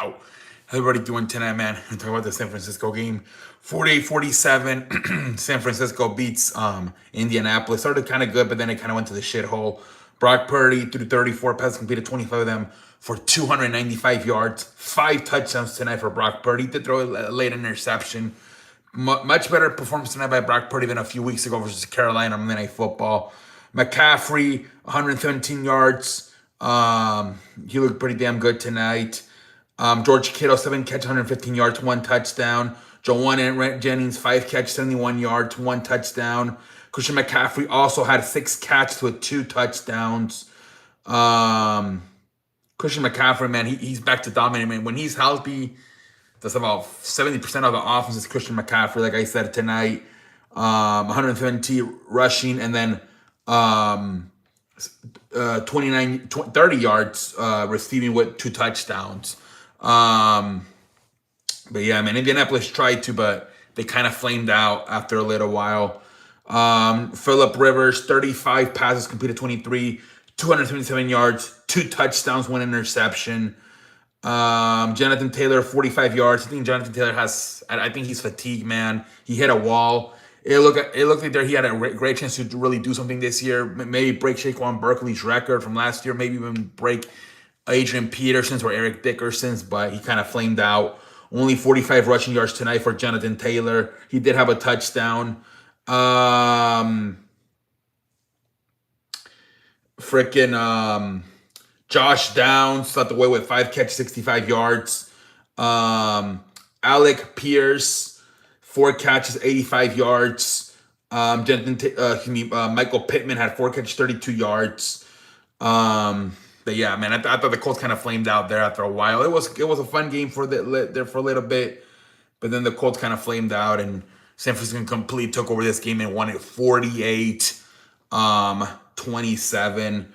out. How's everybody doing tonight, man? I'm talking about the San Francisco game. 48-47. San Francisco beats Indianapolis. Started kind of good, but then it kind of went to the shithole. Brock Purdy threw 34 passes, completed 25 of them for 295 yards. 5 touchdowns tonight for Brock Purdy. He did throw a late interception. Much better performance tonight by Brock Purdy than a few weeks ago versus Carolina on Monday Night Football. McCaffrey, 117 yards. He looked pretty damn good tonight. George Kittle, 7 catches, 115 yards, 1 touchdown. Jauan Jennings, 5 catches, 71 yards, 1 touchdown. Christian McCaffrey also had 6 catches with 2 touchdowns. Christian McCaffrey, man, he's back to dominate, man. When he's healthy, that's about 70% of the offense is Christian McCaffrey, like I said tonight. 170 rushing, and then 30 yards receiving with 2 touchdowns. But yeah, man, Indianapolis tried to, but they kind of flamed out after a little while. Phillip Rivers, 35 passes, completed 23, 277 yards, 2 touchdowns, 1 interception. Jonathan Taylor, 45 yards. I think Jonathan Taylor I think he's fatigued, man. He hit a wall. It looked like he had a great chance to really do something this year. Maybe break Saquon Barkley's record from last year. Maybe even break Adrian Peterson's or Eric Dickerson's, but he kind of flamed out. Only 45 rushing yards tonight for Jonathan Taylor. He did have a touchdown. Josh Downs led the way with 5 catches, 65 yards. Alec Pierce, 4 catches, 85 yards. Michael Pittman had 4 catches, 32 yards. But yeah, man, I thought the Colts kind of flamed out there after a while. It was a fun game for there for a little bit, but then the Colts kind of flamed out, and San Francisco completely took over this game and won it 48-27.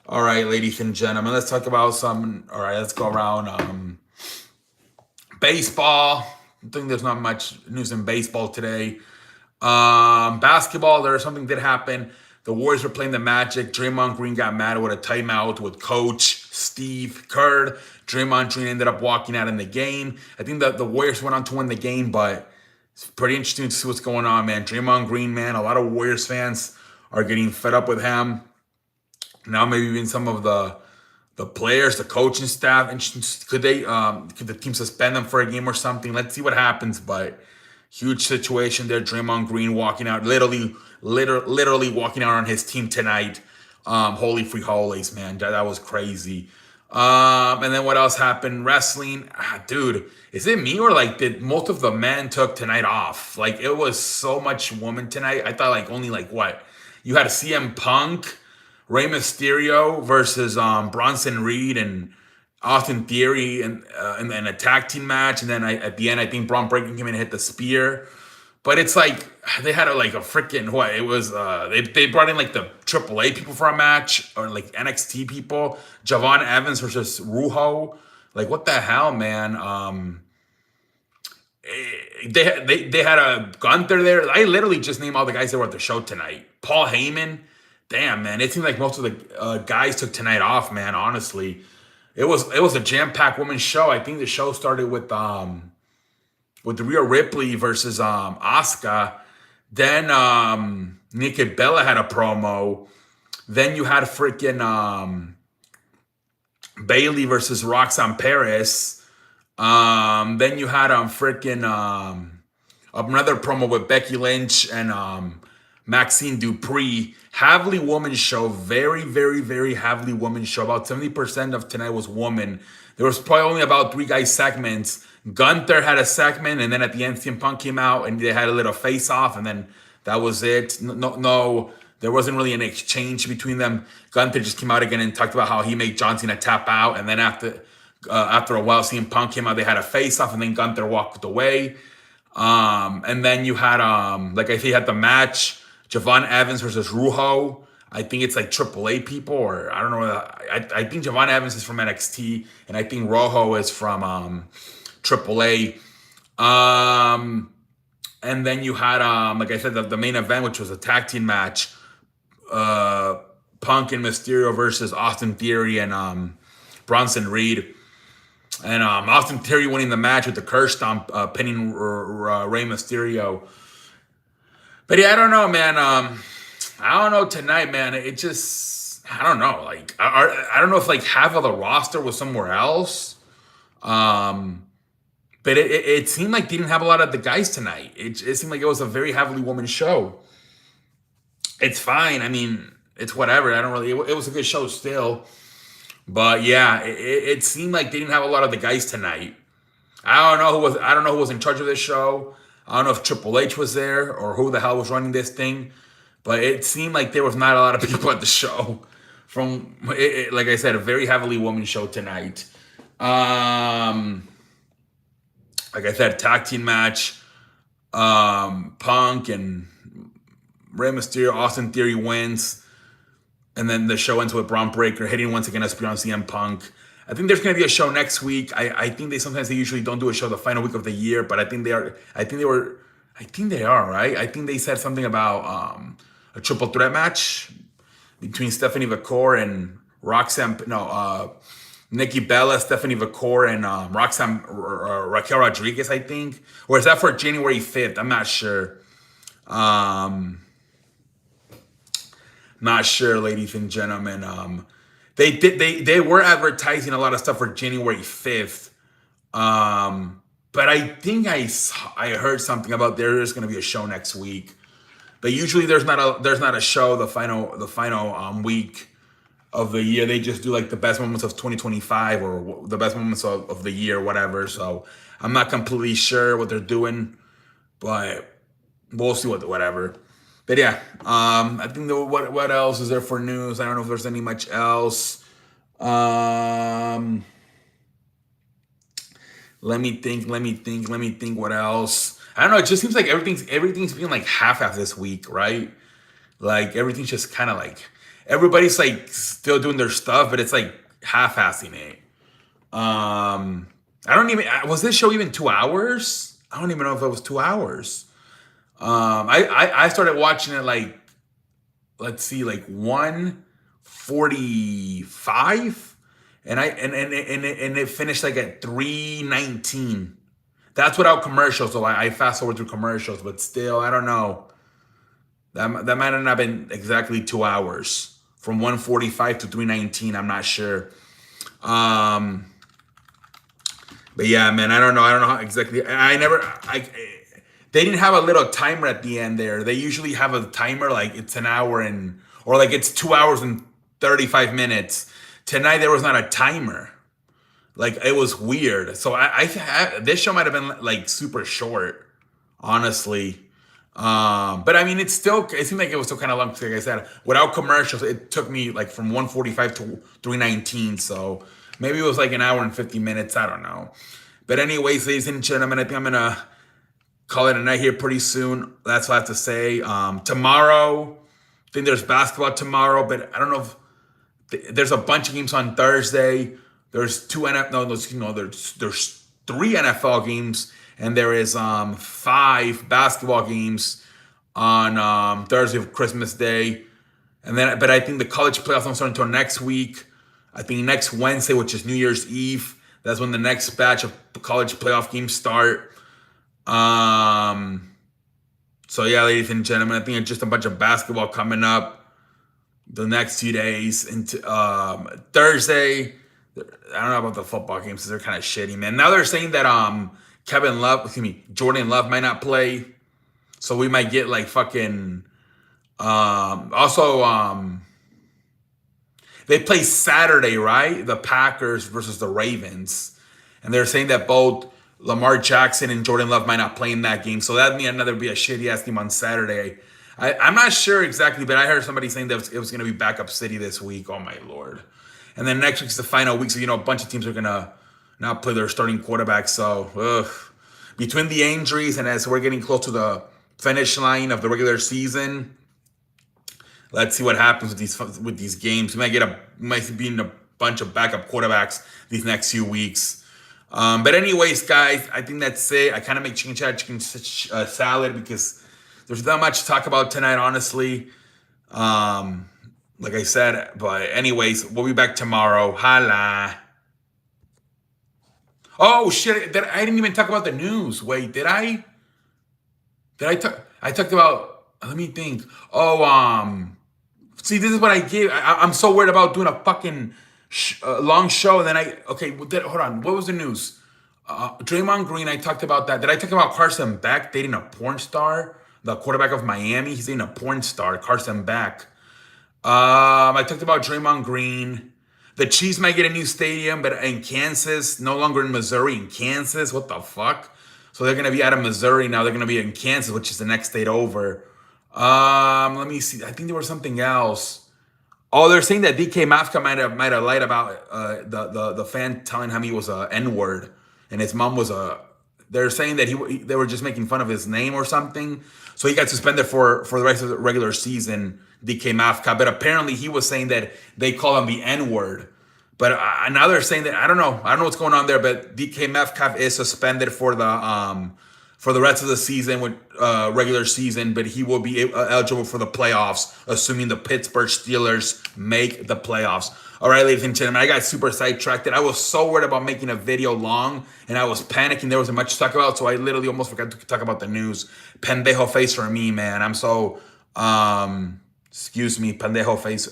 All right, ladies and gentlemen, let's talk about let's go around baseball. I think there's not much news in baseball today. Basketball, something did happen. The Warriors were playing the Magic. Draymond Green got mad with a timeout with Coach Steve Kerr. Draymond Green ended up walking out in the game. I think that the Warriors went on to win the game, but it's pretty interesting to see what's going on, man. Draymond Green, man, a lot of Warriors fans are getting fed up with him. Now maybe even some of the players, the coaching staff, and could the team suspend them for a game or something? Let's see what happens, but huge situation there. Draymond Green walking out, literally walking out on his team tonight. Holy free holies, man. That was crazy. And then what else happened? Wrestling. Dude, is it me or did most of the men took tonight off? It was so much woman tonight. I thought only what? You had CM Punk, Rey Mysterio versus Bronson Reed and Austin Theory in a tag team match, and then at the end I think Braun Breaker came in and hit the spear. But it's they had a freaking what? It was they brought in the AAA people for a match, or NXT people. Javon Evans versus Ruho. What the hell, man? They had a Gunther there. I literally just named all the guys that were at the show tonight. Paul Heyman. Damn, man. It seemed like most of the guys took tonight off, man. Honestly, it was a jam-packed women's show. I think the show started with Rhea Ripley versus Asuka. Then Nikki Bella had a promo. Then you had freaking Bailey versus Roxanne Paris. Then you had another promo with Becky Lynch and Maxine Dupree. Heavily woman show. Very, very, very heavily woman show. About 70% of tonight was woman. There was probably only about 3 guys segments. Gunther had a segment, and then at the end, CM Punk came out, and they had a little face-off, and then that was it. No, there wasn't really an exchange between them. Gunther just came out again and talked about how he made John Cena tap out, and then after a while, CM Punk came out, they had a face-off, and then Gunther walked away. And then you had, like I said, you had the match, Javon Evans versus Ruho. I think it's AAA people, or I don't know. I think Javon Evans is from NXT, and I think Rojo is from AAA. And then you had, like I said, the main event, which was a tag team match. Punk and Mysterio versus Austin Theory and Bronson Reed. And Austin Theory winning the match with the curse stomp, pinning Rey Mysterio. But yeah, I don't know, man. I don't know tonight, man. It just, I don't know. Like, I don't know if like half of the roster was somewhere else. Um, but it seemed like they didn't have a lot of the guys tonight. It seemed like it was a very heavily woman show. It's fine. I mean, it's whatever. I don't really. It was a good show still. But yeah, it seemed like they didn't have a lot of the guys tonight. I don't know who was. I don't know who was in charge of this show. I don't know if Triple H was there or who the hell was running this thing. But it seemed like there was not a lot of people at the show. From like I said, a very heavily woman show tonight. Like I said, tag team match. Punk and Rey Mysterio, Austin Theory wins. And then the show ends with Braun Breaker hitting once again as beyond CM Punk. I think there's going to be a show next week. I think they usually don't do a show the final week of the year, but I think they are. I think they are right. I think they said something about a triple threat match between Stephanie Vacore and Roxanne. No, Nikki Bella, Stephanie Vacore, and Roxanne Raquel Rodriguez. I think, or is that for January 5th? I'm not sure. Not sure, ladies and gentlemen. They were advertising a lot of stuff for January 5th. But I think I heard something about there's going to be a show next week. But usually there's not a show the final week of the year. They just do like the best moments of 2025 or the best moments of the year, whatever. So I'm not completely sure what they're doing, but we'll see whatever. But yeah, I think what else is there for news? I don't know if there's any much else. Let me think. What else? I don't know. It just seems like everything's being like half this week, right? Like everything's just kind of like everybody's like still doing their stuff, but it's like half-assing it. I don't even. Was this show even 2 hours? I don't even know if it was 2 hours. I started watching it like, let's see, like 1:45, and it finished like at 3:19. That's without commercials, so I fast forward through commercials, but still, I don't know. That might have not been exactly 2 hours from 1:45 to 3:19. I'm not sure. But yeah, man, I don't know how exactly. They didn't have a little timer at the end there. They usually have a timer like it's an hour or like it's 2 hours and 35 minutes. Tonight there was not a timer. Like it was weird. So this show might have been like super short, honestly. But I mean, it seemed like it was still kind of long. Like I said, without commercials, it took me like from 1:45 to 3:19. So maybe it was like an hour and 50 minutes. I don't know. But anyways, ladies and gentlemen, I think I'm gonna call it a night here pretty soon. That's what I have to say. Tomorrow, I think there's basketball tomorrow, but I don't know if there's a bunch of games on Thursday. There's there's 3 NFL games, and there is 5 basketball games on Thursday of Christmas Day. But I think the college playoffs don't start until next week. I think next Wednesday, which is New Year's Eve, that's when the next batch of college playoff games start. So yeah, ladies and gentlemen, I think it's just a bunch of basketball coming up the next few days. Into Thursday, I don't know about the football games because they're kind of shitty, man. Now they're saying that Jordan Love might not play, so we might get like fucking. They play Saturday, right? The Packers versus the Ravens, and they're saying that both Lamar Jackson and Jordan Love might not play in that game, so that'd be a shitty ass game on Saturday. I'm not sure exactly, but I heard somebody saying that it was going to be backup city this week. Oh my lord! And then next week's the final week, so a bunch of teams are gonna not play their starting quarterback. So between the injuries and as we're getting close to the finish line of the regular season, let's see what happens with these games. We might be in a bunch of backup quarterbacks these next few weeks. But anyways, guys, I think that's it. I kind of make chicken salad because there's not much to talk about tonight, honestly. Like I said, but anyways, we'll be back tomorrow. Holla. Oh shit! I didn't even talk about the news. Wait, did I? Did I talk? I talked about. Let me think. Oh, see, this is what I give. I'm so worried about doing a fucking long show, and then okay. Hold on. What was the news? Draymond Green. I talked about that. Did I talk about Carson Beck dating a porn star? The quarterback of Miami. He's dating a porn star, Carson Beck. I talked about Draymond Green. The Chiefs might get a new stadium, but in Kansas, no longer in Missouri, in Kansas. What the fuck? So they're gonna be out of Missouri now. They're gonna be in Kansas, which is the next state over. Let me see. I think there was something else. Oh, they're saying that DK Metcalf might have lied about the fan telling him he was a N word, and his mom was a. They're saying that they were just making fun of his name or something, so he got suspended for the rest of the regular season. DK Metcalf, but apparently he was saying that they call him the N word. But now they're saying that I don't know. I don't know what's going on there. But DK Metcalf is suspended for the rest of the season with regular season, but he will be eligible for the playoffs, assuming the Pittsburgh Steelers make the playoffs. All right, ladies and gentlemen, I got super sidetracked. I was so worried about making a video long, and I was panicking. There wasn't much to talk about, so I literally almost forgot to talk about the news. Pendejo face for me, man. I'm so, excuse me, pendejo face